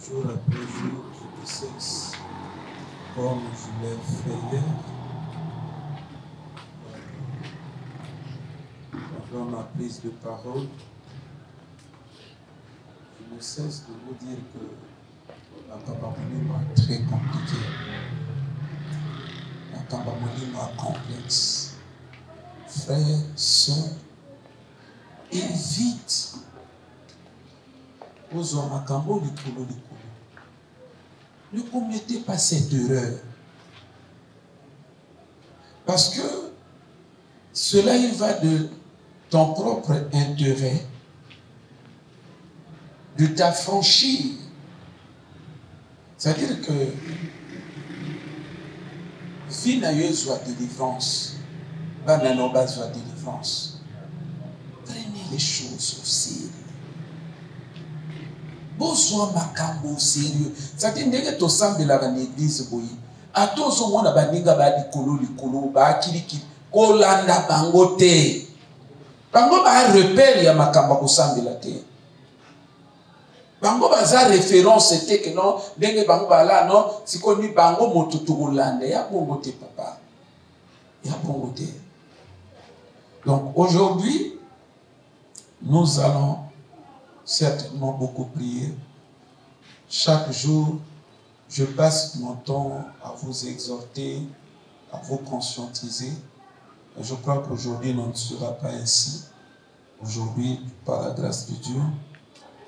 Jour après jour, je ne cesse, comme je l'ai fait hier, pendant ma prise de parole, je ne cesse de vous dire que la Kabamolima est très compliquée. La Kabamolima est complexe. Frères, sœurs, évite. Ne commettez pas cette erreur. Parce que cela il va de ton propre intérêt, de t'affranchir. C'est-à-dire que vie n'a eu soit délivrance, bananoba soit délivrance. Prenez les choses au sérieux. Besoin makambo sérieux. C'est-à-dire que tu sens de l'église boyi. A tous au monde baninga ba likolo ba kiriki kolanda bangote. Bango ba repère ya makamba ko sambela te. Bango ba za référence te que non ndenge bango ba là non siko ni bango motutu kolanda ya bongo te papa. Ya bongo te. Donc aujourd'hui nous allons certainement beaucoup prier. Chaque jour, je passe mon temps à vous exhorter, à vous conscientiser. Et je crois qu'aujourd'hui, il ne sera pas ainsi. Aujourd'hui, par la grâce de Dieu,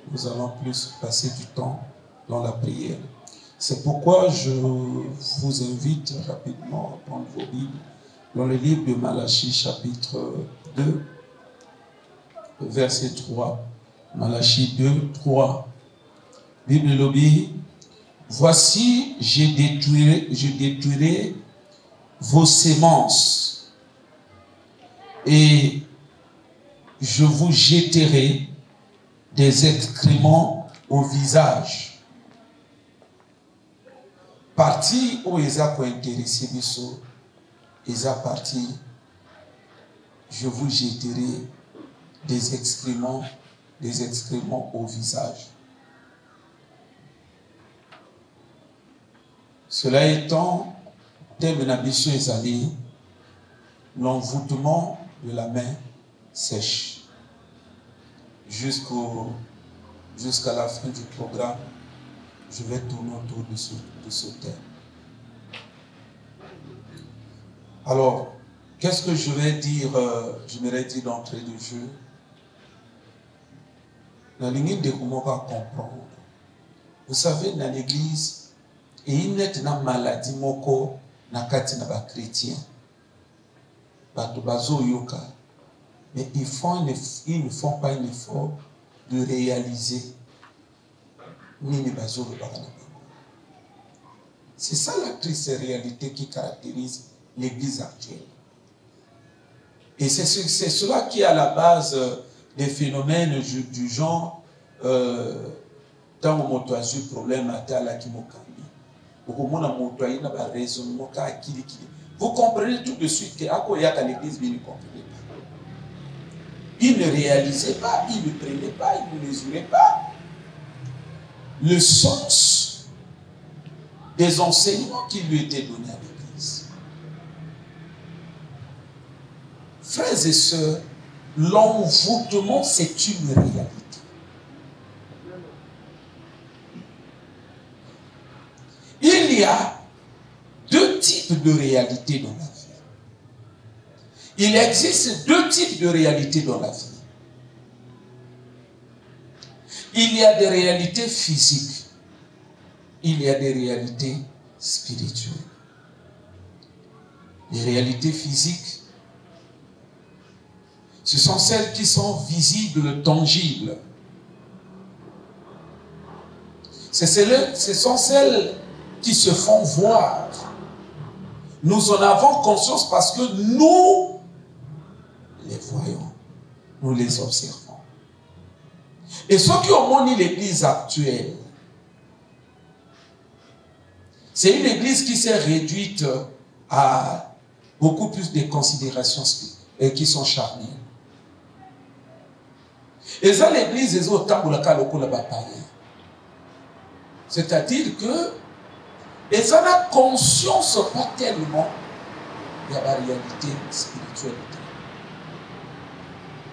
nous allons plus passer du temps dans la prière. C'est pourquoi je vous invite rapidement à prendre vos Bibles dans le livre de Malachie, chapitre 2, verset 3. Malachie 2, 3. Bible lobby. Voici, je détruirai vos semences et je vous jetterai des excréments au visage. Parti où ils ont intéressé biso, ils ont parti, je vous jetterai des excréments au visage. Cela étant, thème d'ambition est allé, l'envoûtement de la main sèche. Jusqu'à la fin du programme, je vais tourner autour de ce thème. Alors, qu'est-ce que je vais dire, j'aimerais dire d'entrée de jeu. La ligne de comment on va comprendre. Vous savez, dans l'église, il y a une maladie moko na kati na ba chrétien. Bato bazo yoka. Mais ils ne font pas un effort de réaliser. C'est ça la triste réalité qui caractérise l'église actuelle. Et c'est cela qui est à la base des phénomènes du genre tant que moto a eu problème à la kimokambi. Vous comprenez tout de suite que à l'église, il ne comprenait pas. Il ne réalisait pas, il ne prenait pas, il ne mesurait pas le sens des enseignements qui lui étaient donnés à l'église. Frères et sœurs, l'envoûtement, c'est une réalité. Il y a deux types de réalités dans la vie. Il existe deux types de réalités dans la vie. Il y a des réalités physiques. Il y a des réalités spirituelles. Les réalités physiques, ce sont celles qui sont visibles, tangibles. Ce sont celles qui se font voir. Nous en avons conscience parce que nous les voyons, nous les observons. Et ceux qui ont moni l'église actuelle, c'est une église qui s'est réduite à beaucoup plus de considérations qui sont charnelles. Et ça, l'église, ils ont autant de cas locaux là-bas païen. C'est-à-dire que, et ça n'a conscience pas tellement de la réalité spirituelle.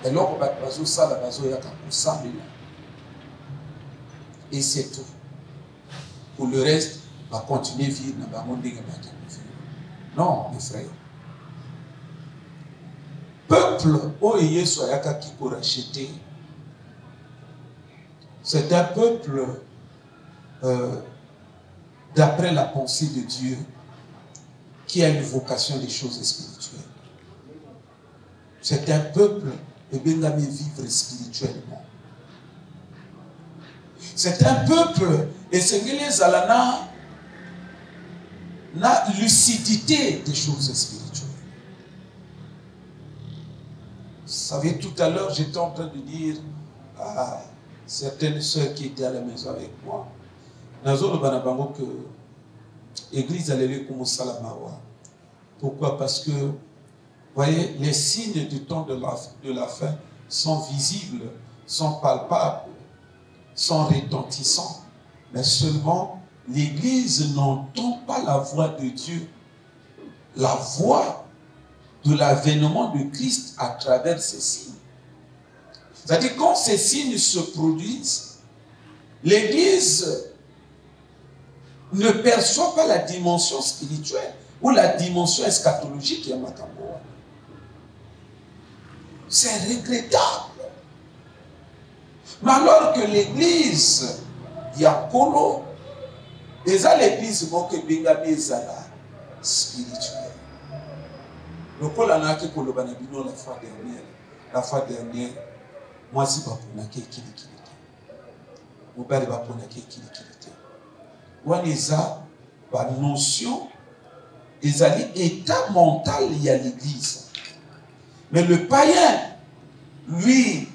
Et alors, ça, la bazo, et c'est tout. Pour le reste, on va continuer à vivre dans le monde. Non, mes frères. Peuple, Oye Soyaka qui pour racheter, c'est un peuple d'après la pensée de Dieu qui a une vocation des choses spirituelles. C'est un peuple qui veut vivre spirituellement. C'est un peuple, et c'est la lucidité des choses spirituelles. Vous savez, tout à l'heure, j'étais en train de dire à certaines sœurs qui étaient à la maison avec moi, que l'église allait comme Salamawa. Pourquoi? Parce que, vous voyez, les signes du temps de la fin sont visibles, sont palpables, sont retentissants. Mais seulement, l'église n'entend pas la voix de Dieu, la voix de l'avènement de Christ à travers ces signes. C'est-à-dire, quand ces signes se produisent, l'église ne perçoit pas la dimension spirituelle ou la dimension eschatologique de Makamboa. C'est regrettable. Mais alors que l'église, Yakolo, et ça l'église, spirituelle. Le col en a que la fois dernière, moi si pas pour naquer qui mon père va pour naquer qui Waneza, la notion, ils allaient état mental il y a l'église. Mais le païen, lui,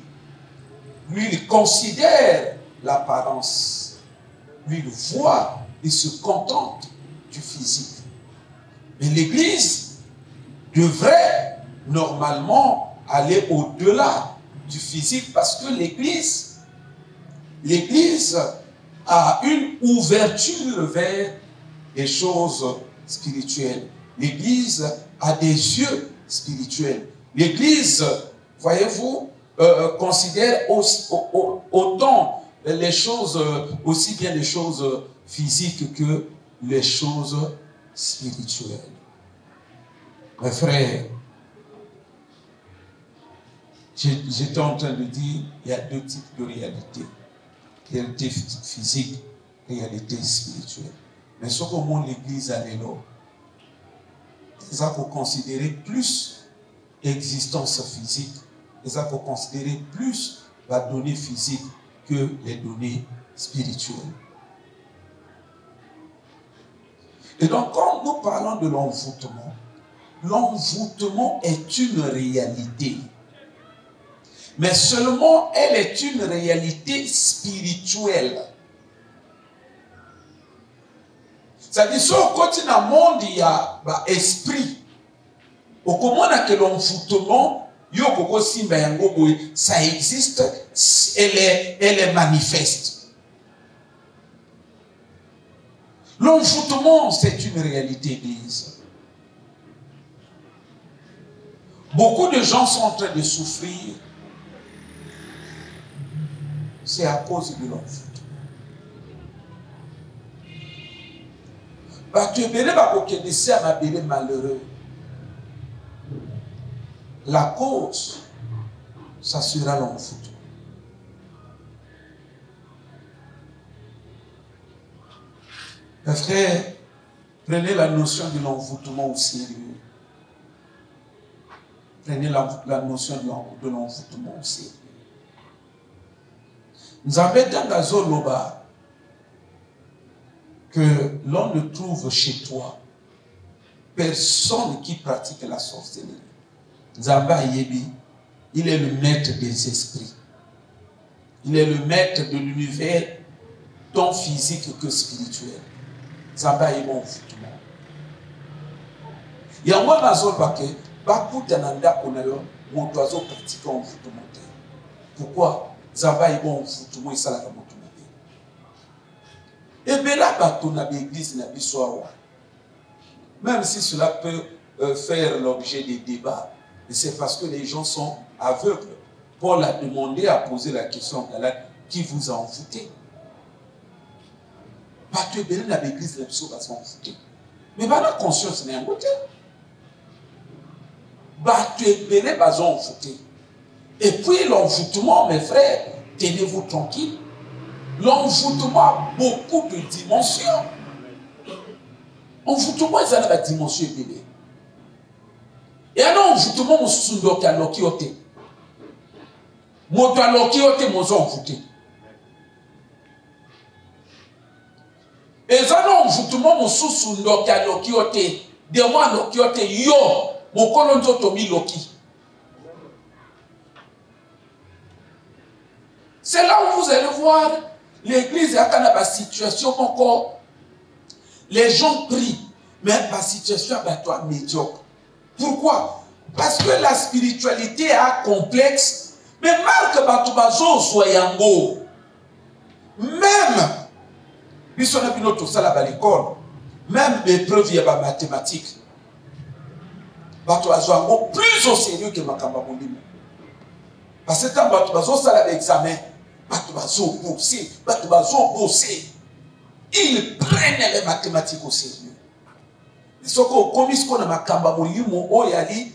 il considère l'apparence. Lui, il voit, il se contente du physique. Mais l'église devrait normalement aller au-delà du physique parce que l'église a une ouverture vers les choses spirituelles. L'église a des yeux spirituels. L'église, voyez-vous, considère autant les choses, aussi bien les choses physiques que les choses spirituelles. Mes frères, j'étais en train de dire, il y a deux types de réalités. Réalité physique, réalité spirituelle. Mais ce que mon l'église a là, c'est ça pour considérer plus l'existence physique, c'est ça pour considérer plus la donnée physique que les données spirituelles. Et donc, quand nous parlons de l'envoûtement, l'envoûtement est une réalité. Mais seulement elle est une réalité spirituelle. C'est-à-dire, si au côté d'un monde, il y a esprit. Au comment que l'envoûtement, ça existe, elle est manifeste. L'envoûtement, c'est une réalité église. Beaucoup de gens sont en train de souffrir. C'est à cause de l'envoûtement. Tu es malheureux. La cause, ça sera l'envoûtement. Mes frères, prenez la notion de l'envoûtement au sérieux. Prenez la notion de l'envoûtement au sérieux. Nous avons dans la zone Loba que l'on ne trouve chez toi personne qui pratique la sorcellerie. Zamba Yebi, il est le maître des esprits. Il est le maître de l'univers, tant physique que spirituel. Zamba Yebi envoûtement. Il y a un zone Bake, Bakou Dananda Konayo, mon oiseau pratique envoûtement. Pourquoi? Zamba est bon, tout le monde est là comme tout le monde. Et bien là, bateau na l'église na bisoa. Même si cela peut faire l'objet des débats, c'est parce que les gens sont aveugles. Paul a demandé à poser la question en Galate, qui vous a envoûté? Bateau bien na l'église na bisoa va s'envoûter. Mais la conscience n'est pas envoûté. Bateau bien va s'envoûter. Et puis l'envoûtement, mes frères, tenez-vous tranquille. L'envoûtement a beaucoup de dimensions. Envoûtement, il y a des dimensions élevées. Et alors, envoûtement, on se dit à l'okiote. Moto à l'okiote, mon envoûté. Et alors, envoûtement, on se dit à l'okiote. De moi, l'okiote, yo, mon colonzo tomi loki. C'est là où vous allez voir l'église a une situation encore. Les gens prient, mais la situation est médiocre. Pourquoi? Parce que la spiritualité est complexe. Mais marque Batubazo Soyango. Même, puisqu'on a vu notre salle à l'école, même l'épreuve, il y a la mathématique. Batubazo plus au sérieux que Makamba Moulimo. Parce que quand Batubazo salle à l'examen, Batubazo bossé. Ils prennent les mathématiques au sérieux. Ils sont comme ce qu'on a Makamba Moulimo, Oyali,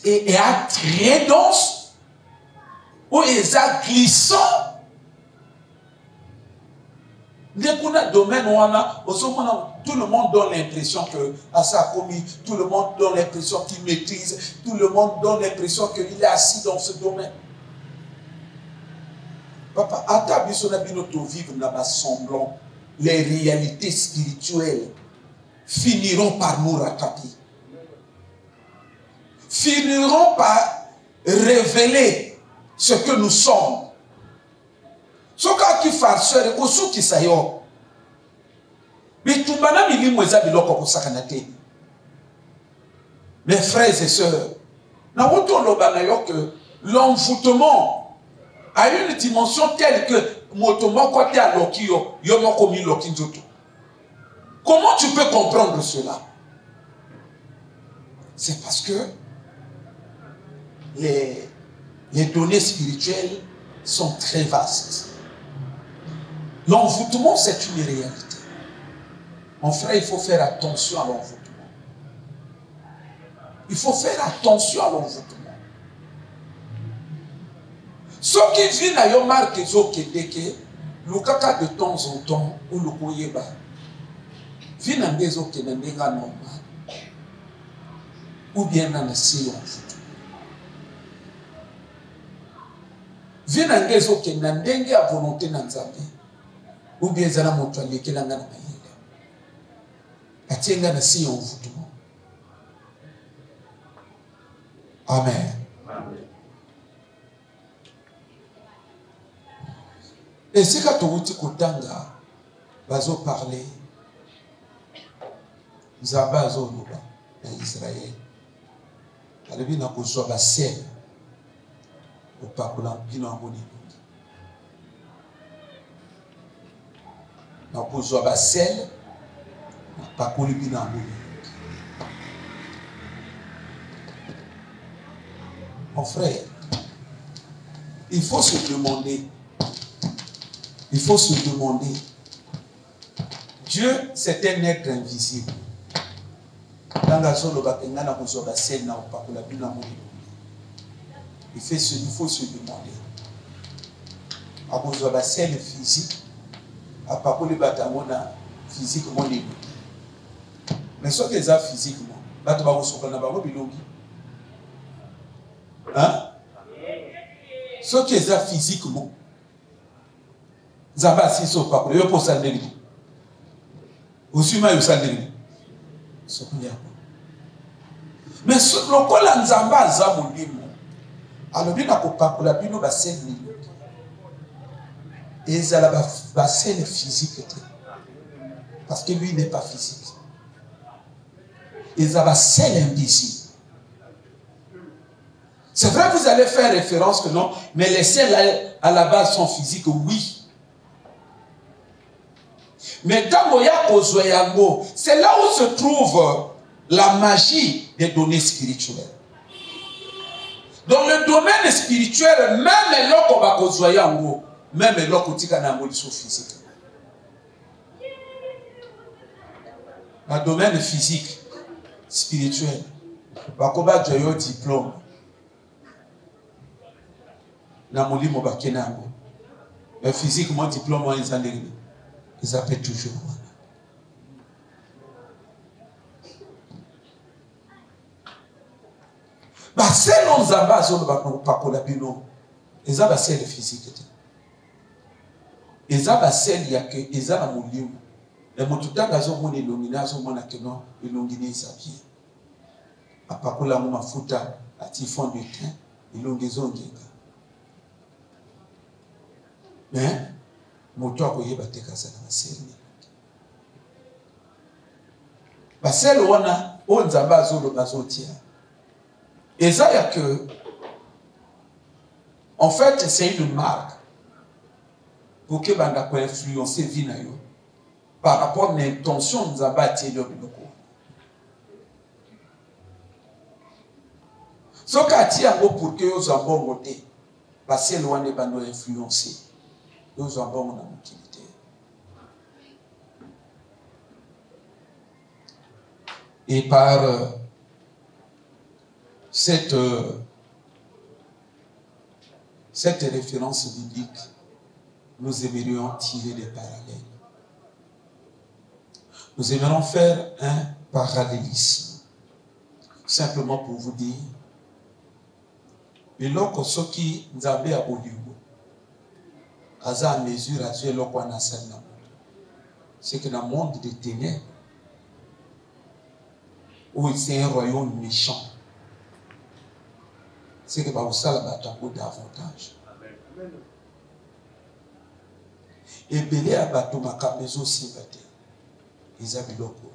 et à très dense, ou est glissant. Dès qu'on a domaine, tout le monde donne l'impression que à ça commis, tout le monde donne l'impression qu'il maîtrise, tout le monde donne l'impression qu'il est assis dans ce domaine. Papa, à ta bisonabiloto vivre dans semblant, les réalités spirituelles finiront par nous rattraper. Finiront par révéler ce que nous sommes. Ce qui farceur et ce qui sayo. Mais tout le monde mes frères et sœurs, l'envoûtement a une dimension telle que comment tu peux comprendre cela? C'est parce que les données spirituelles sont très vastes. L'envoûtement, c'est une réalité. Mon frère, il faut faire attention à l'envoûtement. Il faut faire attention à l'envoûtement. Ce qui vient à Yomar Kezokedeke, le caca de temps en temps, ou le koyeba, vient à Kezokedenga normal, ou bien dans le ciel envoûtement. Vient à Kezokedenga à volonté dans Zambie. Ou bien zana moto alekela ngana mayele atienga na si envoûtement. Amen. Et c'est quand on dit kotanga bazo parler zamba zo loba na Israël alebi na kozwa ba sel opakola bino ngoni. Nous avons un sel, pas qu'on lui n'a mon frère, il faut se demander, Dieu c'est un être invisible. Dans la zone où il y a un sel, il faut se demander. Il y a un sel physique. À part les bâtiments physiquement libre. Mais ce qu'ils ont physiquement, bâtiments sont pas dans bilongi. Hein? Ce qu'ils ont physiquement, zamba si so pas pour pour ça négli. Aussi mal ça négli. Ce qu'on y a. Mais ce local en zamba zamulimo. Alors bien à pas pour la bino ba senni. Et ils ont la scène physique. Parce que lui n'est pas physique. Ils ont la scène invisible. C'est vrai, vous allez faire référence que non, mais les ciels à la base sont physiques, oui. Mais dans Moya, c'est là où se trouve la magie des données spirituelles. Dans le domaine spirituel, même l'autre va kozwaya ngo, même l'autre tika na ngo physique. Dans le domaine physique, spirituel, bakoba joyo diplôme. Na molimo bakena ngo. Mais physiquement diplôme ils en ils appellent toujours. Selon Zamba, ils ont celle physique. Ils ont celle qui est ils ont mon lieu. Les motutanga sont mon illumination, mon acquénon, illuminé sa vie. À Pacola, mon mafuta, à Tifon de teint, illuminaison genga. Mais, mon toit qu'on y va te casser dans la selle. Celle où on Zamba zolo bazotia. Et ça, il y a que, en fait, c'est une marque pour que banda peut influencer Vinayo par rapport à l'intention de Zabati de Biloko. Ce qui a pour que vous en bon côté, parce que loin de bando influencer, vous en bon en utilité. Et par cette référence biblique, nous aimerions tirer des parallèles. Nous aimerions faire un parallélisme. Simplement pour vous dire, et lorsque ceux qui nous avaient aboli, à mesure à Dieu, c'est que dans le monde des ténèbres, où c'est un royaume méchant, c'est que vous savez davantage. Et belé à bateau ma maison sympathie. Ils ont biloko.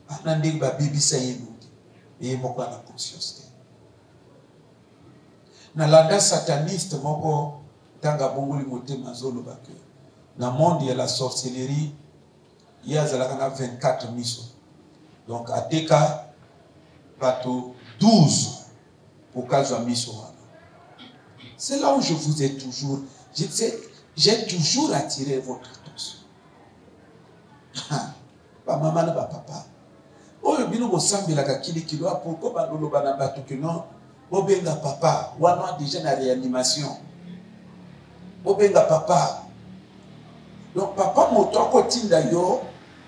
Anandé ba bibi sa yeluki. Et moko na conscience. Na landa sataniste moko tanga bongoli motema zolo bake. Na monde ya la sorcellerie, il y a 24 miso. Donc à Teka bateau 12 pour qu'elle miso. C'est là où je vous ai toujours, j'ai toujours attiré votre attention. Pas maman, pas papa. Oh, bino bo sambela ka kili kilo pourquoi ba lolo bana batu que non, obenga papa, wana déjà na réanimation. Obenga papa. Donc papa moto ko tinda yo,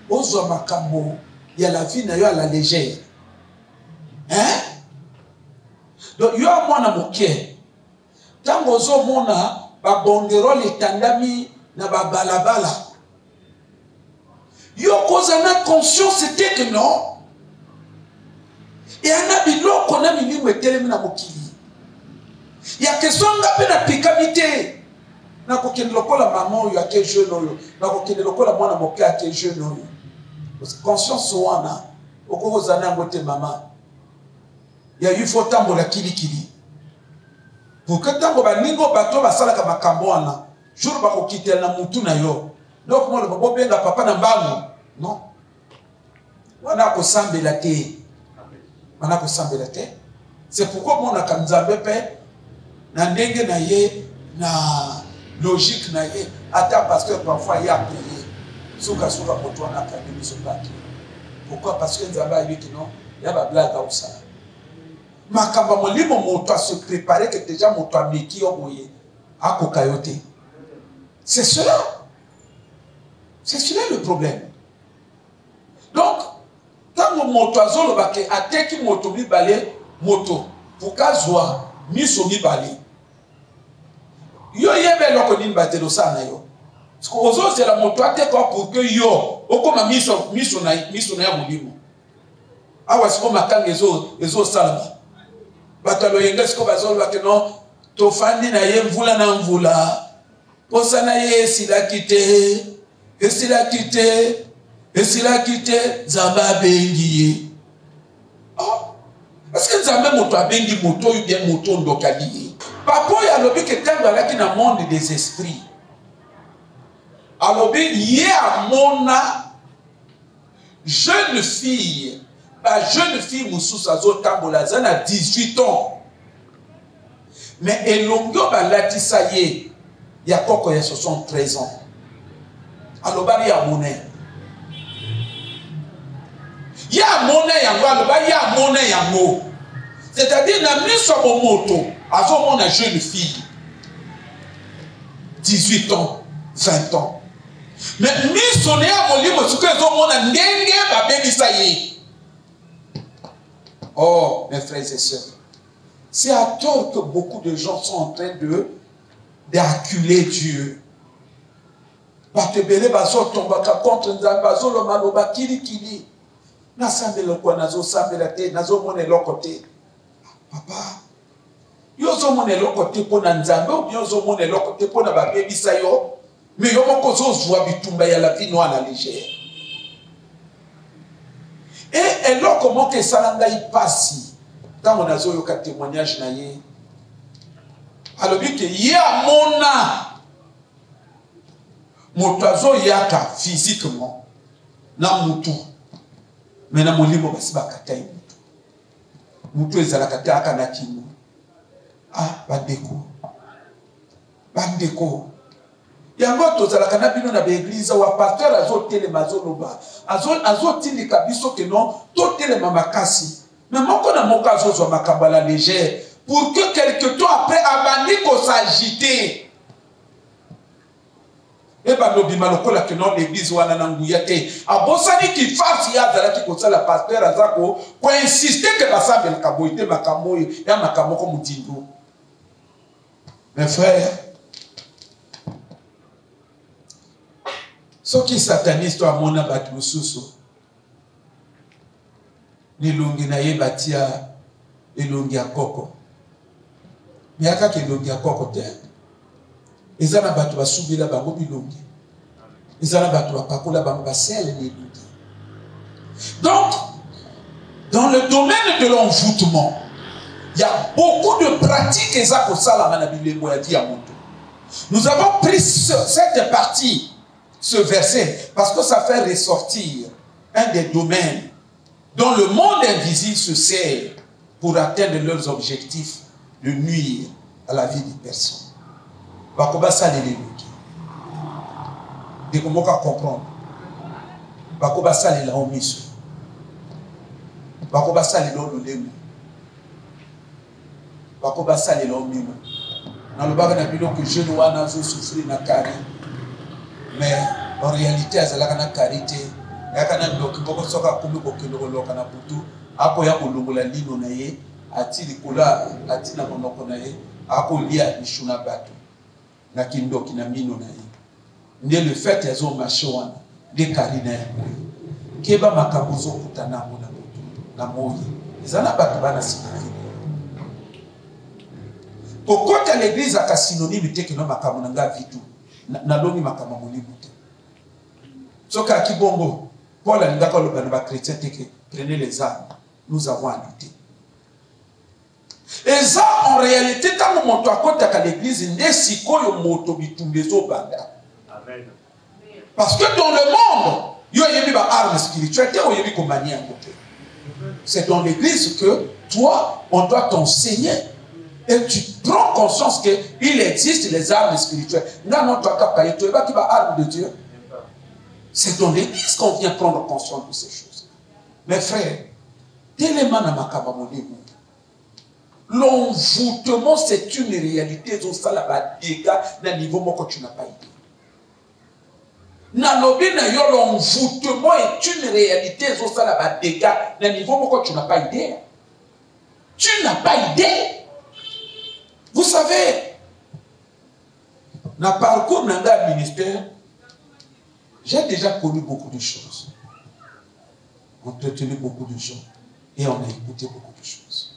ozo makambo, ya la vie na yo à la légère. Hein? Donc yo mwana moké. Tango zo mona ba bonderole tandami na ba balabala. Yo kozana conscience c'était que non. Et ana biloko na milimu etelemi na mokili. Ya kesonga pe na pikamité. Na kokende lokola maman yo ake jeune oyo, na kokende lokola mwana moke ake jeune oyo. Parce que conscience wana okozana ngote maman. Ya yufo tambola kili. Pour que tant que ningo bato basala ka makambo wana jour ba ko kitela na mutu na yo donc moi le babo benga papa na mbango non wana ko sambela te wana ko sambela te c'est pourquoi mon akanzambe pe na ndenge na ye na logique na ye ata parce que parfois il y a payé suka moto na ka biso baki pourquoi parce que nzamba yiki non ya ba blague au ça makamba molimo moto a se préparer que déjà moto a meki oboye a kokayote. C'est cela le problème. Donc tant que moto azolo bake ateki moto mi balé moto pour kazwa miso mi balé yo yebe loko ni batelo sana yo parce que ozo c'est la moto ateka pour que yo okoma miso na ya molimo awa siko makanga ezo salama. Batalo yenga siko bazolo bake non tofandi na ye mvula na mvula posana ye esila kite zamba bengiye oh Parce que Nzambe moto abengi moto ou bien moto ndokali. Papa ya lobi que tango alaki na monde des esprits. Alobi yé a mona jeune fille mousous azo tambola zana 18 ans. Mais elongyo balatisa ye ya koko ya 73 ans. Alobari ya mona. Ya mona yango alobari ya mona yango. C'est-à-dire na miso bo moto azo mona jeune fille 18 ans, 20 ans. Mais miso ne ya molimo suko azo mona ndenge ba bebisa ye. Oh, mes frères et sœurs, c'est à tort que beaucoup de gens sont en train d'acculer Dieu. Batebele bazo tombaka contre Nzambe bazo lo maloba kili. Na sambela kwa nazo sambela te nazo mona lokote. Papa, yo zo mona lokote pona Nzambe ou bien zo mona lokote pona ba bebisa yo, mais yo moko zo zwa bitumba ya la vie noire la légère. Et là, comment que ça n'a pas passé quand on a eu un témoignage, alors que il y a mon oiseau yaka physiquement, na mutu, mais na molimo basi bakata mutu, mutu ezala kata kana kimu, ah bandeko. Yango tozalaka na bino na l'église wa pasteur azo telema loba azo tindika biso ke non to telema makasi mais moko na moko azo makambala légère pour que quelque temps après abandi ko s'agiter et ba lobima lokola ke non l'église wana na nguya te abosani ki farsi ya zala ki ko sala pasteur azako ko insister que basambel kaboite makambo ya makambo ko mutindo. Mes frères, ce qui sataniste à mon abat mususu ni lungi na ye batia elongi ya koko miaka ke elongi ya koko te ezana batu basubila bango bilongi ezana batu bapakola bango basele ni lungi. Donc dans le domaine de l'envoûtement il y a beaucoup de pratiques ezako sala na bilembo ya dia moto. Nous avons pris cette partie, ce verset, parce que ça fait ressortir un des domaines dont le monde invisible se sert pour atteindre leurs objectifs de nuire à la vie des personnes. Bakoba sali les loki. De comment comprendre. Bakoba sali la omiso. Bakoba sali lo lemo. Bakoba sali la omimo. Dans le bagage de que je dois n'a souffrir na carré. Mais en réalité, il y a une carité. Il y a une document qui a une butu. Après, il y a une lino naye. Ati likola, ati na monoko naye. Après, il y a une shuna bato. Na kindo kina mino naye. Ndé le fait ya zo machoana. Ndé karina ya moye. Keba makabuzo kutana mona butu. Na moye. Izana bato bana sikari. Pourquoi à l'église a synonyme de que non makamunanga vitu na loni makamamolimu te. Soka kibongo Paul a dit que les chrétiens prenaient les armes. Nous avons à lutter. Et ça en réalité quand on monte à côté à l'église n'est si quoi yo moto bitumbezo banda. Amen. Parce que dans le monde yo yebi ba armes spirituelles te o yebi ko manier en côté. C'est dans l'église que toi on doit t'enseigner. Et tu prends conscience qu'il existe les armes spirituelles. C'est dans l'église qu'on vient prendre conscience de ces choses. Mes frères, l'envoûtement, c'est une réalité. Niveau que tu n'as pas idée. L'envoûtement est une réalité. Niveau que tu n'as pas idée. Tu n'as pas idée. Vous savez, dans le parcours de notre ministère, j'ai déjà connu beaucoup de choses. Entretenu beaucoup de gens. Et on a écouté beaucoup de choses.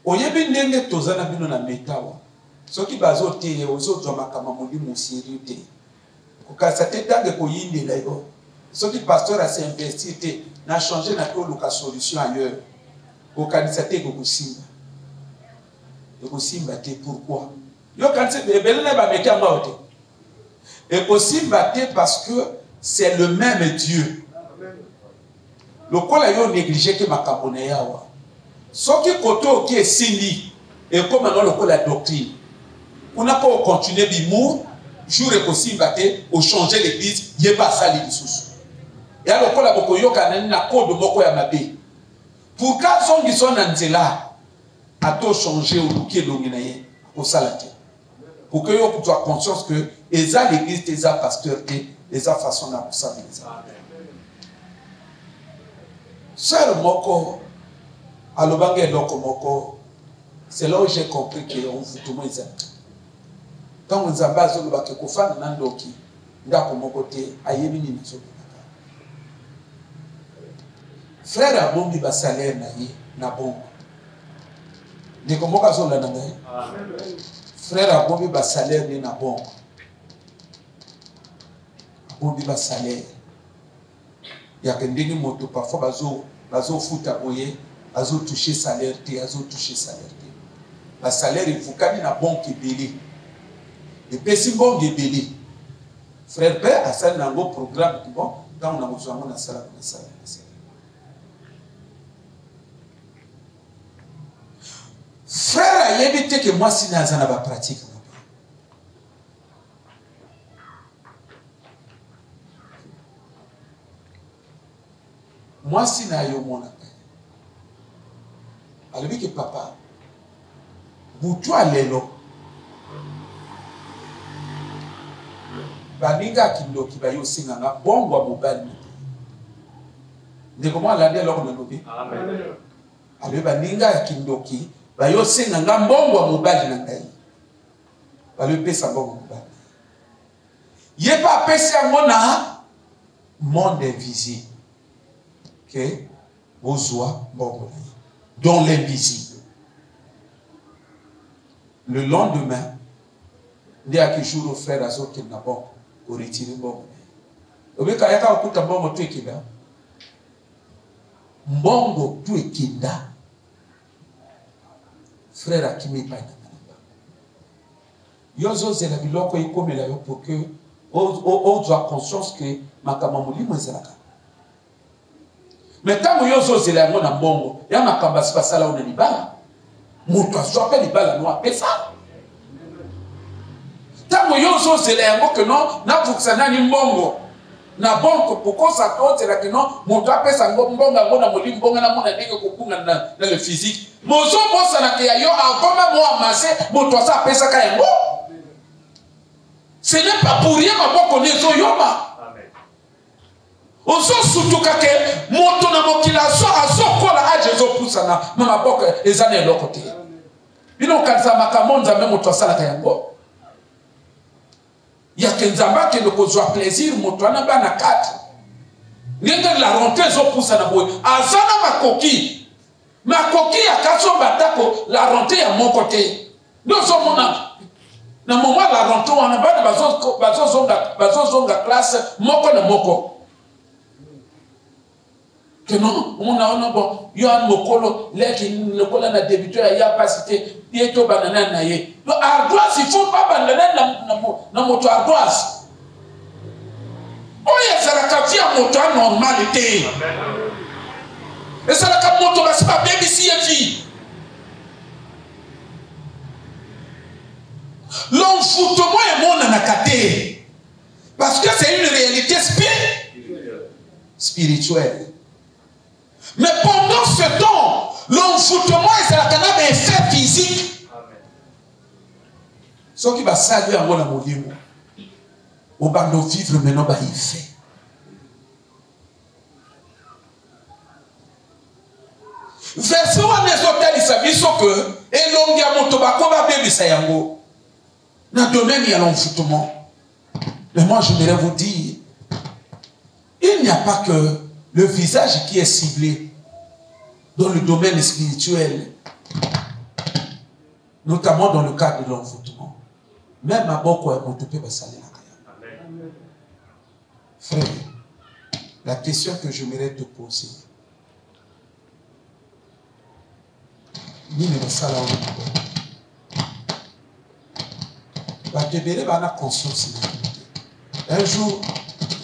Oyebi ndenge tozana bino na metawa. Soki bazote ozo zwa makambo molimo sérieux te. Kokasa te tange koyinde la yo. Ce qui pasteur a s'investi, n'a changé la solution ailleurs. Au candidaté que vous signez. Pourquoi? Et aussi parce que c'est le même Dieu. Le quoi là yo négligé que ma cabonéa wa. Ce qui koto qui est sindi et comme maintenant le quoi la doctrine. On n'a pas continué bimour jour et possible au changer l'église y est pas ça les sous. Et alors quoi la boko yo kanani na code moko ya mabe. Pour quand son qui sont dans là a tout changer au qui est au salati. Pour que vous soyez conscience que les l'église, les pasteurs, les façon de ça. Seul moko, alobanga loko moko, c'est là où j'ai compris qu'on fout tout le monde. Quand on a basé le bac kofan nandoki, ndako moko te ayebini na soki. Frère a bombi ba salaire na ye na bongo. Ndeko moko azola na ngai. Frère a bombi ba salaire ni na bongo. Bombi ba salaire. Ya kendeni moto parfois bazo futa boye, bazo toucher salaire te, bazo toucher salaire te. Ba salaire ifukani na banque belé. Et pesi bongo belé. Frère père a ça na ngo programme qui bon, quand on a besoin na sala na sala. Frère a évité que moi si nazana ba pratique. Moi si na yo mona. Alobi que papa butu alelo baninga kindoki ba yo singa na bongo mobali. Ndeko mwa lande loko na lobi. Amen. Alobi baninga kindoki ba yo singa nga bongo mobali na ngai. Alobi pesa bongo mobali. Ye pa pesa ngona monde invisible. Que Bozwa bongo dans l'invisible. Le lendemain, il y a quelques jours au frère Azo qui n'a pas retiré bongo. Obeka yaka okuta bongo tu ekida. Mbongo tu ekida. Frère Akimi pa na. Yozo zela biloko ikomela yo pour que on soit conscience que makamamuli mwezelaka. Mais quand yozo zela ngo na mbongo, ya makamba sipasala ona libala. Mutu asope libala no apesa. Tant yozo zela ngo que non, na fuksana ni mbongo. Na bongo pourquoi ça compte là que non, mutu apesa ngo mbonga ngo na moli mbonga na mona ndenge kokunga na le physique. Mozo bosa na ke yo akoma mo amassé, mutu asa apesa ka yango. Ce n'est pas pour rien ma boko nezo yoma. On s'en soutient que moto na mokila so azokola ajezo pusana na maboko ezane lokote. Bino kanza makamonza même moto asala kayango. Ya kenzamba ke le kozwa plaisir moto ana bana 4. Ngenge la rentrée zo pusana boy. Azana makoki. Makoki ya kaso batako la rentrée ya mon côté. Nous sommes na moment la rentrée on a bana bazo zonga classe moko na moko. Que non, on a bon, il y a un mokolo, le kola na débuté à ya pasité, il banana na ye. Donc ardoise, il faut pas banana na moto ardoise. Oh ya ça la vie à moto normalité. Et ça la moto c'est pas baby si vie. L'enfoutement est mon anakate. Parce que c'est une réalité spirituelle. Mais pendant ce temps, l'enfoutement est un effet physique. Ce qui va saluer en mon amour, on va nous vivre maintenant par effet. Verset 1 des hôtels, il s'agit que, et l'homme a mon tobacco va bien bisayango. Dans le domaine, il y a l'enfoutement. Mais moi, je voudrais vous dire, il n'y a pas que le visage qui est ciblé dans le domaine spirituel, notamment dans le cadre de l'envoûtement. Même à beaucoup, on peut pas saler la kaya. Frère, La question que j'aimerais te poser. Nini basala o. Ba te bele ba na conscience. Un jour,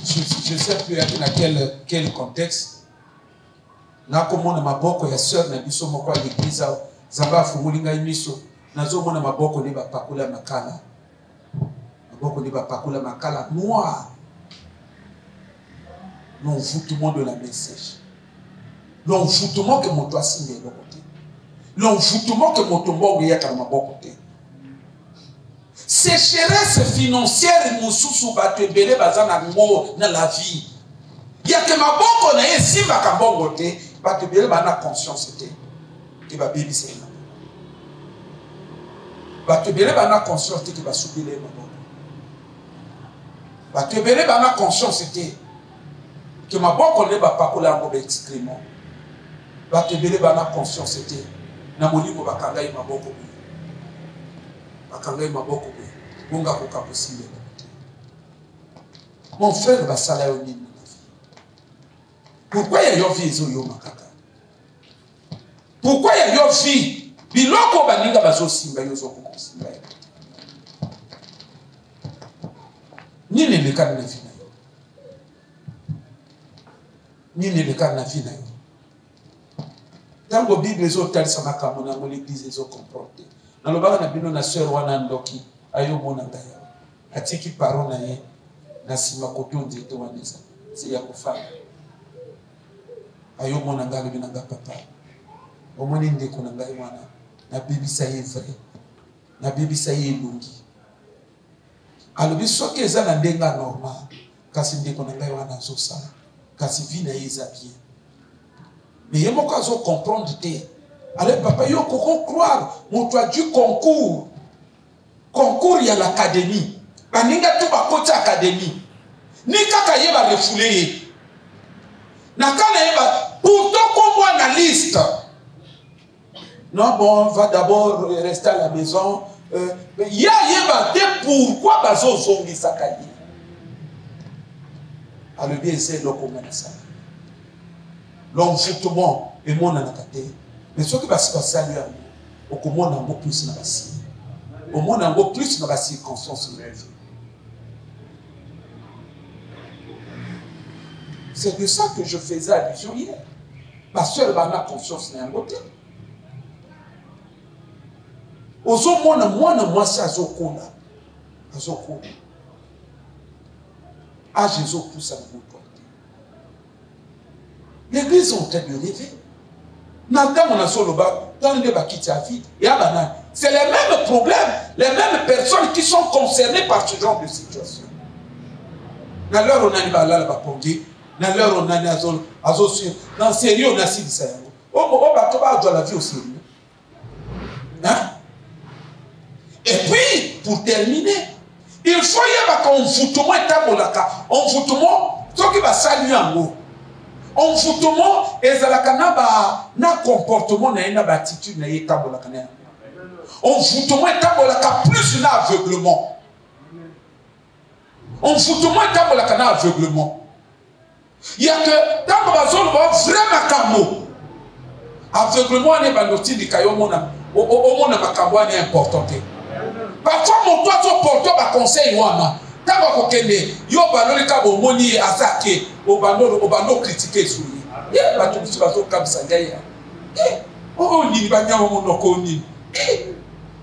je sais plus dans quel contexte. Na komona maboko ya sœur na biso moko à l'église a zamba fumulinga imiso. Nazo mona maboko ne ba pakula makala. Maboko ne ba pakula makala noir. L'envoûtement de la message. L'envoûtement que mon toit signe de côté. L'envoûtement que mon tombeau y a dans ma côté. Sécheresse financière nous sous battre belé bazana ngo dans la vie. Il y a que ma boko na yesi makambongo te battre belé bana conscience te. Qui va bébi c'est là. Battre belé bana conscience te qui va subir les maboko. Battre belé bana conscience te. Que ma boko ne va pas coller en mauvais excrément. Battre belé bana conscience te. Na molimo bakangai maboko. Bakangai maboko. Bunga kokaposile. Mon frère va salaire au nini. Pourquoi il y a une vie yo makaka? Pourquoi il y a une vie? Biloko baninga bazo simba yo zo ko simba. Nini le kana na vie na yo? Nini le kana na vie na yo? Tango Bible zo talisa makamona mo l'église zo comporter. Na lobaka na bino na sœur wana ndoki ayo mona ngaya. Atiki parole na ye na sima kotonzi to wanisa. C'est ya kufanya. Ayo mona ngalo binanga papa. Omoni ndeko na ngai wana na bibisa ye vrai. Na bibisa ye lungi. Alobi soki eza na ndenga normal. Kasi ndeko na ngai wana zo sala. Kasi vie na ye eza bien. Mais il y a beaucoup à comprendre. Allez, papa, il y a croire. Mon toit du concours. Concours, il y a l'académie. Baninga tout ba côté académie. Ni kaka yeba refoulé. Na kana yeba pourtant comme moi na liste. Non bon, on va d'abord rester à la maison. Ya yeba te pourquoi bazo zongi sakayi. Alors bien c'est le comment ça. L'envoûtement et mon anakate. Mais ce qui va se passer à lui, au comment on a plus dans la vie. Au moins on a plus dans la circonstance de la vie. C'est de ça que je faisais allusion hier. Ma soeur a conscience d'un côté. Aux hommes, moi, c'est à Zokona. À Zokona. À Jésus, tout ça nous porte. L'église est en train de rêver. C'est les mêmes problèmes, les mêmes personnes qui sont concernées par ce genre de situation. Dans l'heure on a dit, dans l'heure on a dit, dans le sérieux on a dit ça. On va la vie au sérieux. Hein? Et puis, pour terminer, il faut y avoir un envoûtement et un envoûtement, ce qui va saluer en haut. Envoûtement et na comportement na attitude na yetabola kana. Envoûtement et plus na aveuglement. Envoûtement et kana aveuglement. Il y a que dans la zone vraiment kamo. Aveuglement n'est pas l'outil de kayo mona. Au mona makambo est important. Parfois mon toi so porto ba conseil wana. Taba kokende yo baloli ka bomoni asake obando critiquer sur lui. Ya ba tu so comme ça gaya. Oh ni banya mo noko ni.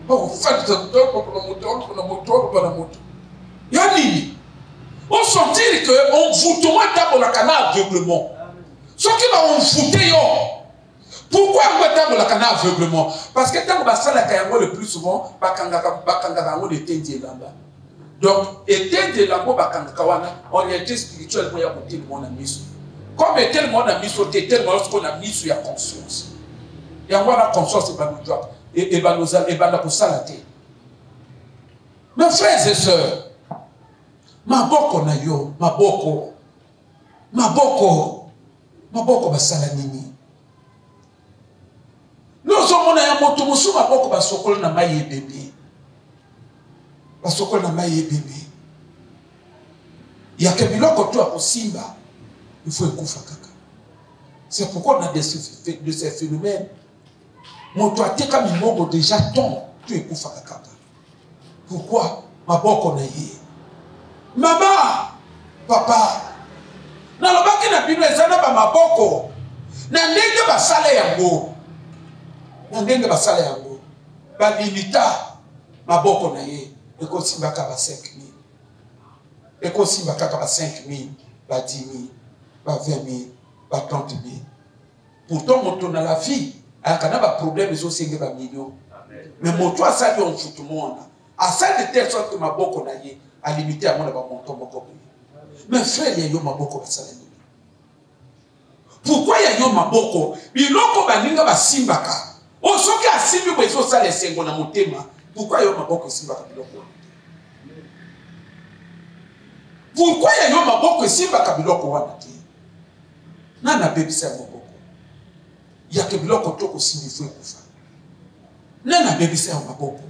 Oh fa de moto para moto. Ya ni. On sentir que on voûtement tabo la kana aveuglement. Ce qui va on fouter yo. Pourquoi on va tabo la kana aveuglement? Parce que tabo ba sala kayango le plus souvent bakanga ngo de tendi là-bas. Donc, éteindre de la on est spirituel pour y avoir le monde à mission. Comme était le monde à mission, c'était le monde qu'on a mis sur la conscience. Et on voit la conscience et nous salater. Mes frères et sœurs, ma boko na yo, ma boko basalanini. Nous sommes en moto musu ma boko basokolo na maye bébé. Parce qu'on a maillé bébé. Il y a que biloko tu as pour simba. il faut écouter kaka. C'est pourquoi on a de ces phénomènes. Mon toi, t'es comme une mort déjà tombe, tu écoutes kaka. Pourquoi? Ma boko na yé. Maman, papa, na lobaki na bino ezana ba maboko. Na ndenge ba sala yango. Na ndenge ba sala yango. Ba limita maboko na yé. Eko simba ka ba 5,000. Eko simba ka ba 5,000, ba 10,000, ba 20,000, ba 30,000. Pourtant mon ton à la vie, a kana ba problème zo senge ba millions. Mais mon toi ça lui on fout tout le monde. À ça de telle sorte que ma boko na yé a limité à mon ba monton boko. Mais frère, il y a yo ma boko ba sala. Pourquoi il y a yo ma boko? Biloko ba ninga ba simbaka. O soki a simbi bo zo sala sengo na motema. Pourquoi yo ma boko simbaka biloko? Pourquoi il y a yo ma boko simbaka biloko wana te? Nana bebisa mo boko. Il y a que biloko toko simbi fo kufa. Nana bebisa mo boko.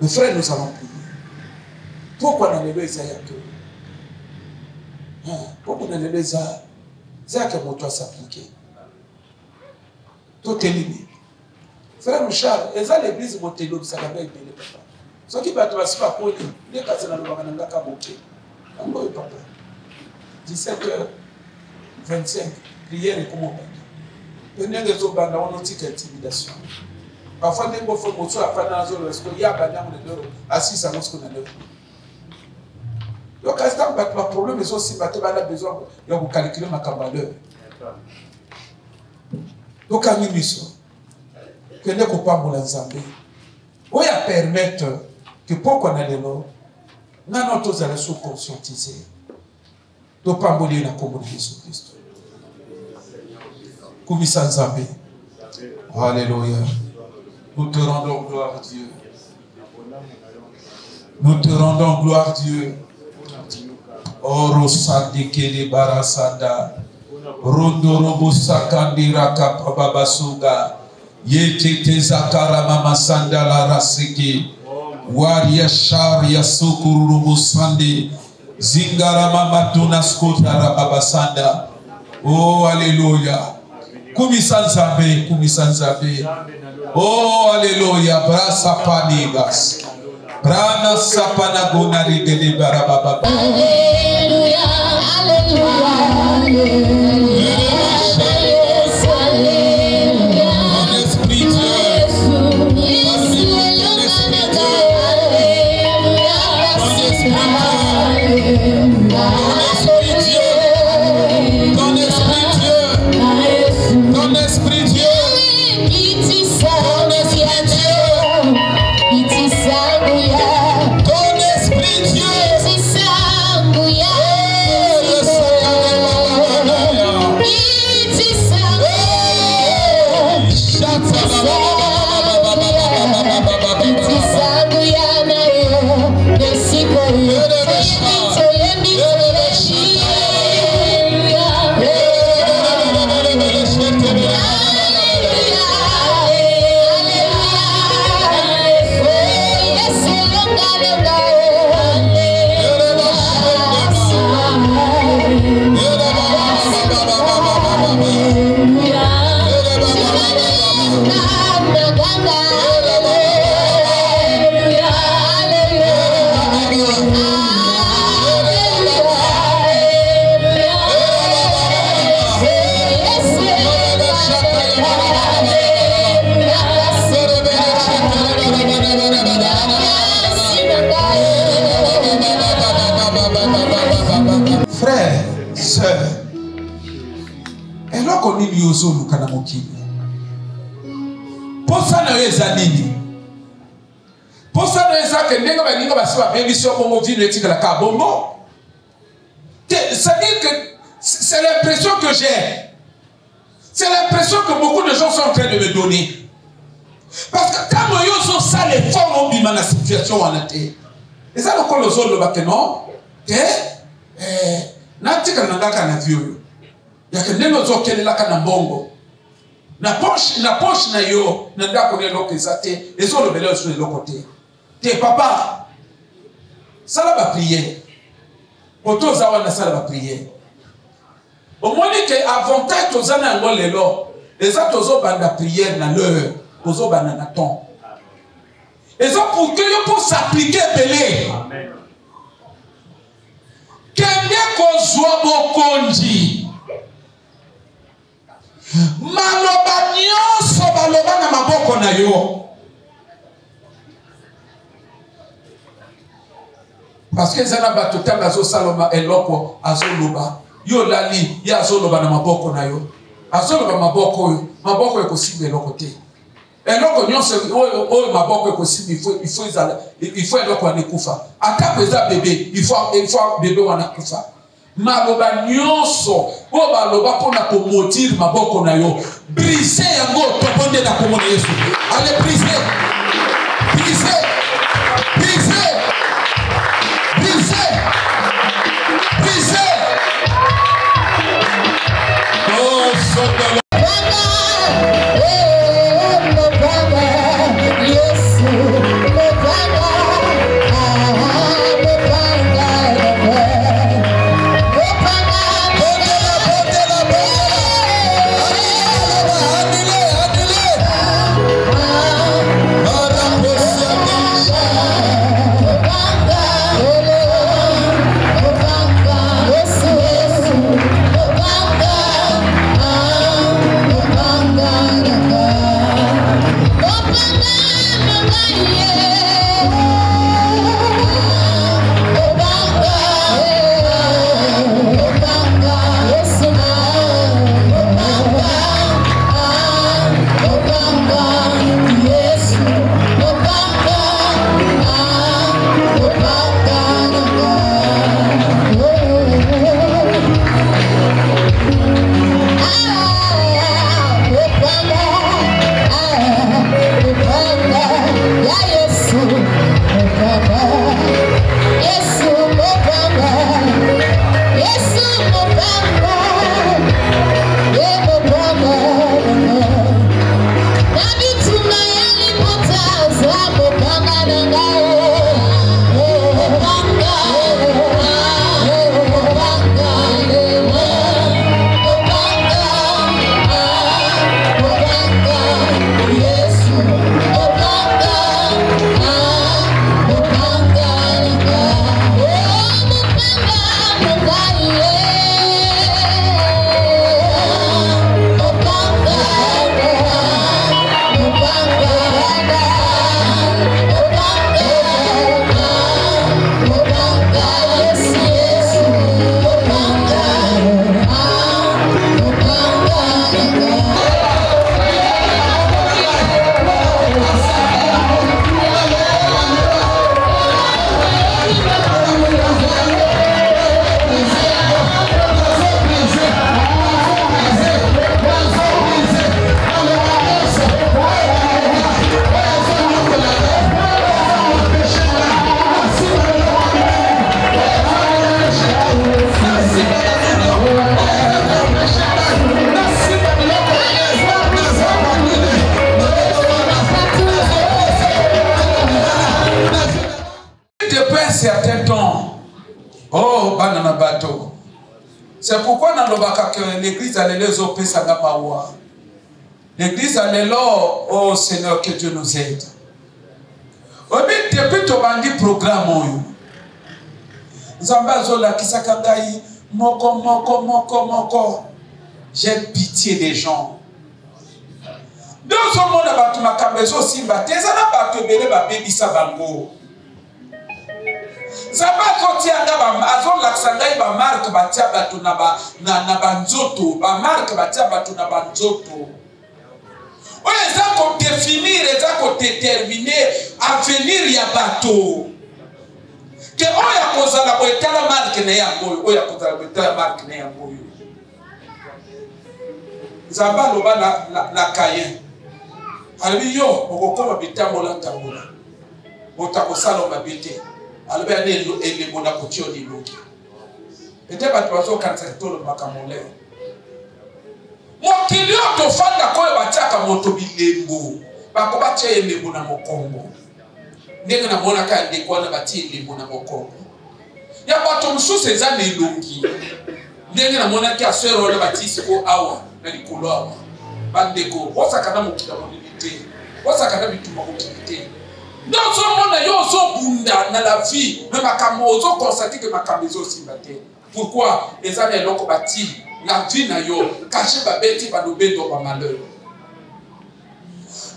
Mes frères, nous allons prier. Pourquoi dans les lois Isaïa que pourquoi dans les lois Isaïa que mon toit s'appliquer? Tout est limité. Frère Charles, et ça l'église Montelo, ça l'avait été le papa. Ce qui va te passer par quoi il est cassé dans le bagananga kaboké. Encore papa. 17h25, prière et comment on va. Les autres bandes ont une intimidation. Parfois, les gens font des choses à faire dans la zone parce qu'il y a des gens assis à ce qu'on a dit. Donc, à ce temps, le problème est aussi que tu as besoin de calculer ma valeur. Donc, à l'unisson, que ne peut pas me l'ensemble. On va permettre que pour qu'on ait le nom, nous allons tous aller sous-conscientiser. Donc, pas mourir la communauté de Christ. Comme ça, Zambé. Alléluia. Nous te rendons gloire, Dieu. Nous te rendons gloire, Dieu. Oro sadikeli barasada. Rondorobo sakandira kapababasuga. Yekete zakara mama sandala rasiki. Waria sharia sukurubu sandi. Zingara mama tunaskota rababasanda. Oh, alléluia. Kumisanzabe, kumisanzabe. Oh, alléluia. Brasa panigas. Brana sapana gonari gede barababa. Alléluia, alléluia, alléluia. Mon esprit Dieu. Frères, sœurs, et là qu'on est yozo lukana mokili. Pour ça na yeza nini? Pour ça na yeza que nenga ba ninga ba siba bémission pour mon vie ne tika la kabombo. Ça dit que c'est l'impression que j'ai. C'est l'impression que beaucoup de gens sont en train de me donner. Parce que quand on yozo ça les formes ont bima na situation en été. Et ça le col aux autres le non? Natika nangaka na vieux. Yake neno zokele laka na mbongo. Na poche na yo na ndako ne loko ezate ezo le belo sur le côté. Te papa. Sala ba prière. Poto zawa na sala ba prière. Au moins que avantage aux années en lelo. Les autres aux banda prière na l'heure, aux banda na temps. Et ça pour que yo puisse s'appliquer belé. Amen. Kende ko zwa bokonji. Maloba nyonso baloba na maboko na yo. Parce que zana batuta bazo saloma eloko azoloba. Yo lali ya azoloba na maboko na yo. Azoloba maboko yo, maboko yo kosimba eloko te. Eloko nyonso oyo maboko yo kosimba il faut eloko anekufa. Ata peza bébé, il faut bébé wana kufa. Maloba nyonso o baloba pona ko motir maboko na yo. Briser yango toponde na komona Yesu. Allez briser. Briser. Briser. Briser. Briser. Oh, sotalo. C'est pourquoi dans l'église a les opé Sangamawa. L'église a les oh Seigneur, que Dieu nous aide. Depuis tu as dit programme. Zambazola Kisakangai, moko. J'ai pitié des gens. Dans ce monde, tu m'as cambezo simba. T'es un abattu bébé, baby sabango. Zaba kotianga ba azon laksangai ba marque batia batu na banzoto ba marque batia batu na banzoto. Oye za ko définir za ko déterminer avenir ya bato. Que oya kozala ko etala marque na yango oya kozala ko etala marque na yango. Zaba loba na Caïn. Ali yo okokoma bitambola tambola. Otakosala mabite. Albert et les monacotios ni loki. Peut-être pas toi quand c'est tout le macamolé. Mon kilio to fanda ko bataka moto bilembo. Bako batie lembo na mokongo. Ndenge na mona ka ndeko na batie lembo na mokongo. Ya bato msusu ezana elongi. ndenge na monaki a sœur oyo batisi ko awa na likolo awa bandeko osakana mokila monene te osakana bitumba mokili te nozomona yo ozobunda na la vie me makambo ozokonstate ke makambo ezosimba te pourquoi eza na eloko bati na vie na yo kashe babeti balobendo bamalheur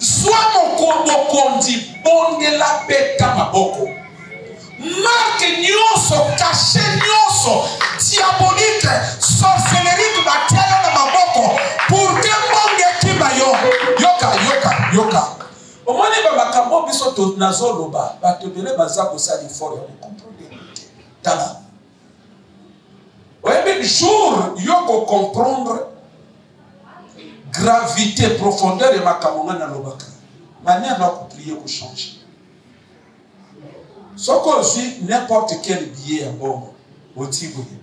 soit mokondi bondela beta maboko marque nyonso kashe nyonso diabolique sorcellerie batiala na maboko pour que mbonge kiba yo yoka omoni ba makambo biso to nazoloba bato bele baza kosali fort ya comprendre tala oyebi jour yoko comprendre gravité profondeur ya makambo nga nalobaka manière na koplier ko changer soko ozwi n'importe quel billet ya mbongo otiboye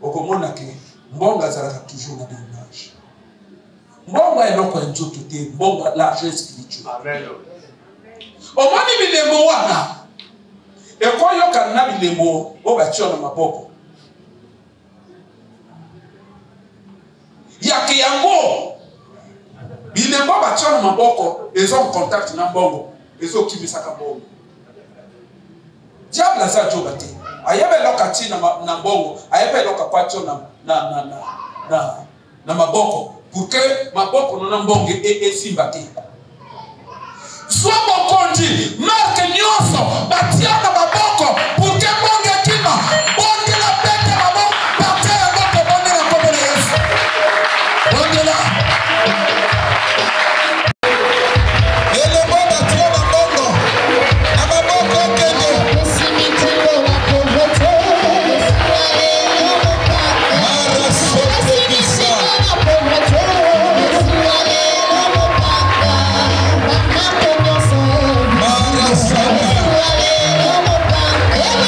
okomona ke mbongo azalaka toujours na image mbongo eloko ya nzoto te mbongo l'argent spirituel amen omoni bilemo wana ekoyoka na bilemo o batio na maboko yake yango bilemo batio na maboko ezo contact na mbongo ezo kimisaka mbongo diable aza joba te ayebe lokati na mbongo ayebe loka patio na maboko pour que maboko na mbongo esimba te soit mokondi marque nyonso batia na maboko pour que mbongo ekima bonde la pete maboko bate yango ko bonde na kombo na Yesu bonde la ele bonde atia na mbongo na maboko kende Mara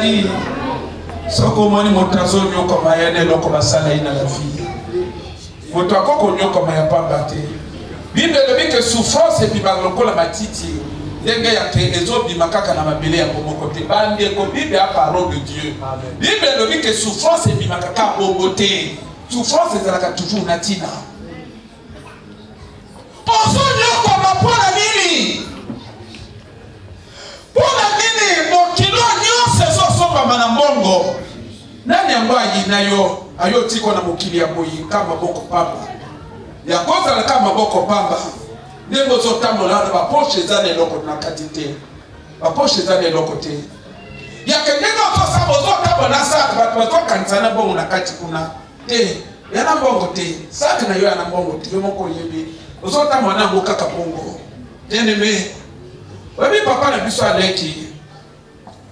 ezali soki omoni moto azonyokoma ye na eloko basala ye na la vie moto akoko onyokoma ya pamba te bible elobi ke souffrance ebimaka lokola matiti ndenge yake ezobima kaka na mabele ya bomoko te bandeko bible ya parole de Dieu bible elobi ke souffrance ebimaka kaka bongo te souffrance ezalaka toujours na ntina ozonyokoma mpona nini mokilo nyonso ezosombama na mbongo nani yango ayina yo ayo tiko na mokili ya boyi ka maboko pamba ya kozala ka maboko pamba ndenge ozotambola na baposhe eza na eloko na kati te baposhe eza na eloko te yake ndenge ozosamba ozotambola na saki bato bazokanisa na mbongo na kati kuna te ya na mbongo te saki na yo ya na mbongo te yo moko oyebi ozotambola na yango kaka bongo bien-aimé webi papa na biso aleki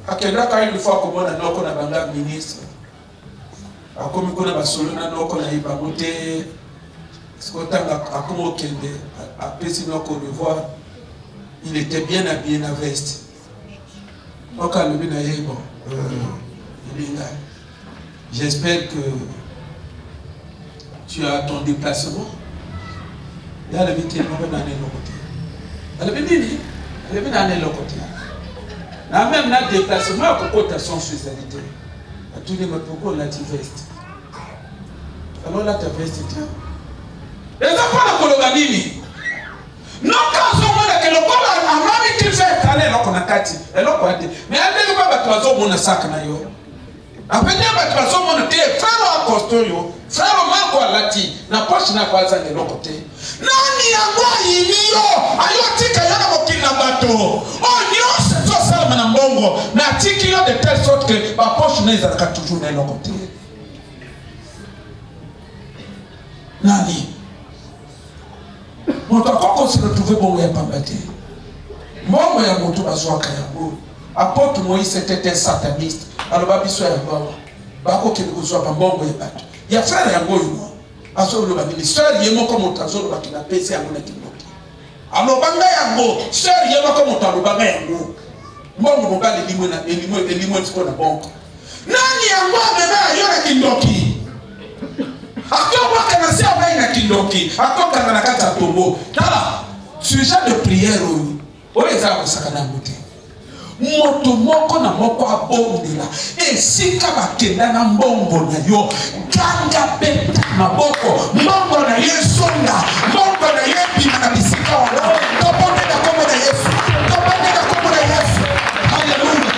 akendaka une fois komona noko na banga ministre akomi kuna basolo na noko na ibango te sikotanga akomi okende apesi noko revoir il était bien habillé na veste noko alobi na ye bon elinga j'espère que tu as ton déplacement ya alobi te noko na ne loko te alobi nini alobi na ne loko te na même na déplacement à côté sans spécialité. À tous les mots la veste. Alors là ta veste tiens. Et ça pas la cologanini. Non quand on voit que le corps a mami qui fait aller là qu'on a kati. Et là quoi dit. Mais elle ne pas battre oiseau mon sac na yo. Après dire battre oiseau mon té frère à costo yo. Frère ma quoi lati. Na poche na kwa za de l'autre côté. Nani yango yimio. Ayo tika yana mokili na bato. Oh nyose salama na mbongo na tiki yo de telle sorte que ba poche na ezalaka toujours na eloko te nani moto akoko se retrouver bongo ya pamba te mbongo ya moto bazwaka yango apôtre Moïse était un sataniste aloba biso ya mbongo bakokende kozwa mbongo ya bato ya frère yango yo azoloba nini sœur ye moko moto azoloba kina pesi yango na kimoto alobanga yango sœur ye moko moto alobanga yango mbongo mobali elimo eziko na bongo nani yango ameme ayo na kindoki akobwaka na se abai na kindoki akokanga na kati ya tombo tala sujet de prière oyo ezala kosaka na yango te moto moko na moko abondela esika bakenda na mbongo na yo ganga beta maboko mbongo na ye songa mbongo na ye bima na bisika wana tobonde na kombo na Yesu tobonde na kombo na Yesu. Hallelujah.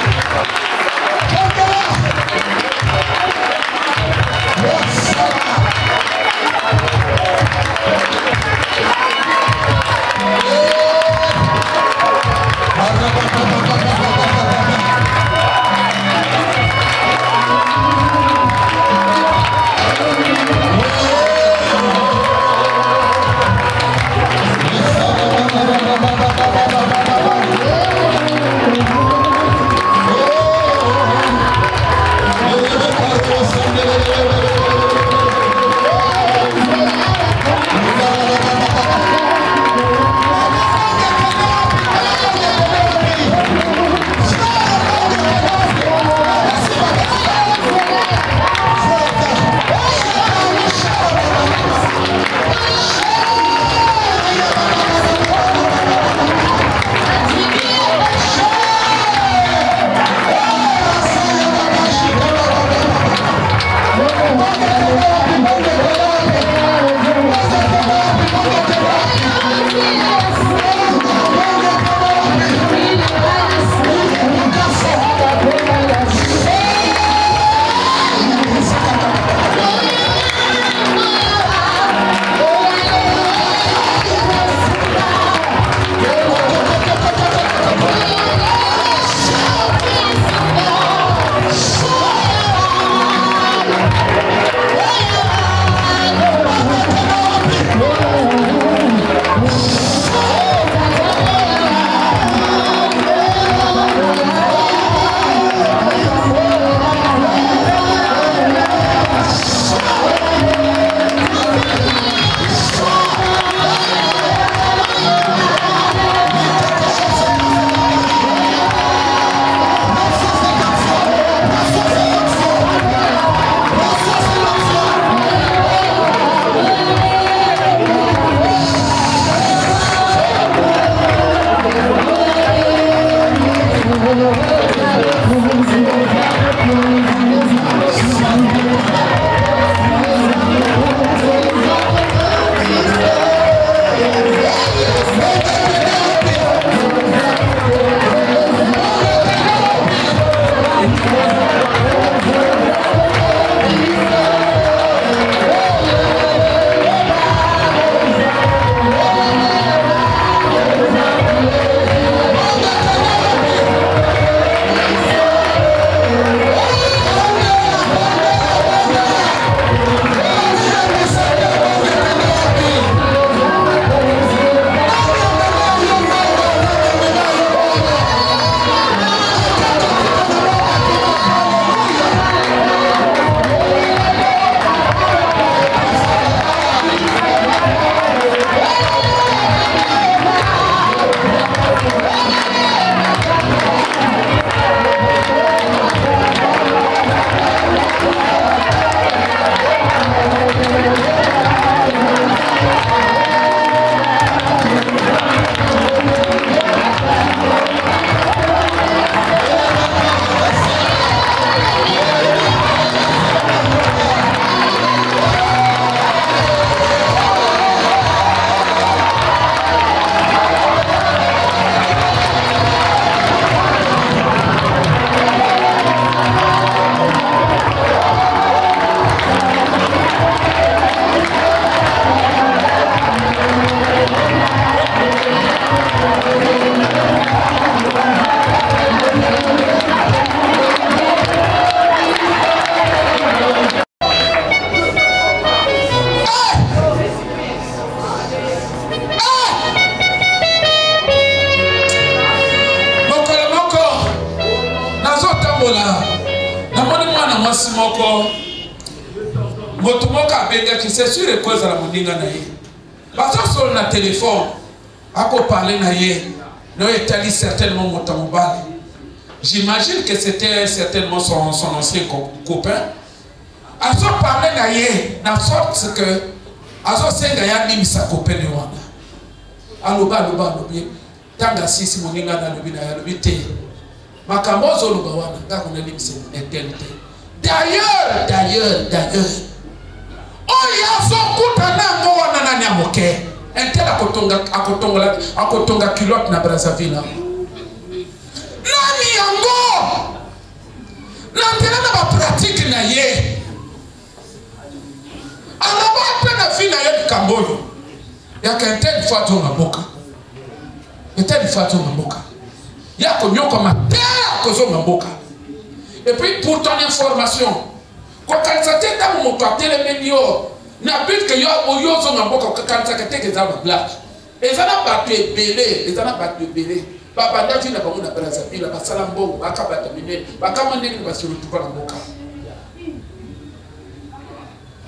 moko abenga qui c'est sûr et cause à la moninga na ye. Parce que sur le téléphone, ako parler na ye, no etali certainement motamobali. J'imagine que c'était certainement son ancien copain. Azo parler na ye, na sorte que azo senga ya nimi sa copain de wana. Aloba. Tanga sisi moninga na lobi na ya lobi te. Makambo zo loba wana, ngako na nimi se intérêt. D'ailleurs. Oh yazo kuta na ngo wana na nyamoke. Entela akotonga culotte na Brazzaville. Nani yango? Nantela na ba pratique na ye. Alaba pena fina ye Kamboyo. Yaka entela fato maboka. Entela fato maboka. Yako nyoko matera kozo maboka. Et puis pour ton information, quand ça t'est dans mon quartier les médias, n'a plus que yo zo maboka quand ça t'est que ça va blague. Et ça n'a pas été belé, Papa n'a pas na Brazzaville, ba salambo, ba kabata mine, ba kamande ni ba se retrouver na boka.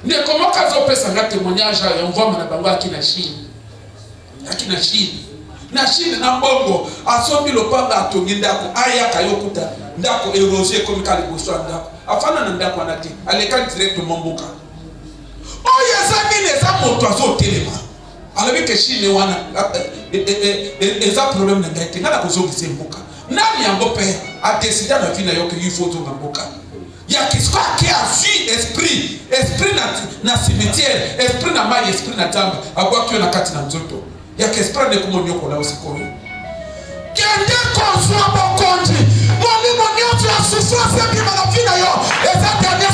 Ne comment kazo pesa nga témoignage ya mvoma na bango akina Chine. Na Chine na mbongo asomi lopanga atongi ndako aya kayokuta ndako erosé comme kaliboso ndako afana na ndako anati aleka directement mboka. Oya zamine za moto azo telema. Alors que Chine wana eza problème na ngaite ngala kozongisa mboka. Nani yango pe a décidé na vie na yo que il faut to mboka. Ya kisko qui a vu esprit na cimetière, esprit na mai, esprit na tamba, agwa kio na kati na nzoto. Ya qu'esprit ne komo nyoko la osikoyo. Kende konso abokonji. Moni monyo tu a souffrance bi na vie na yo. Eza dernier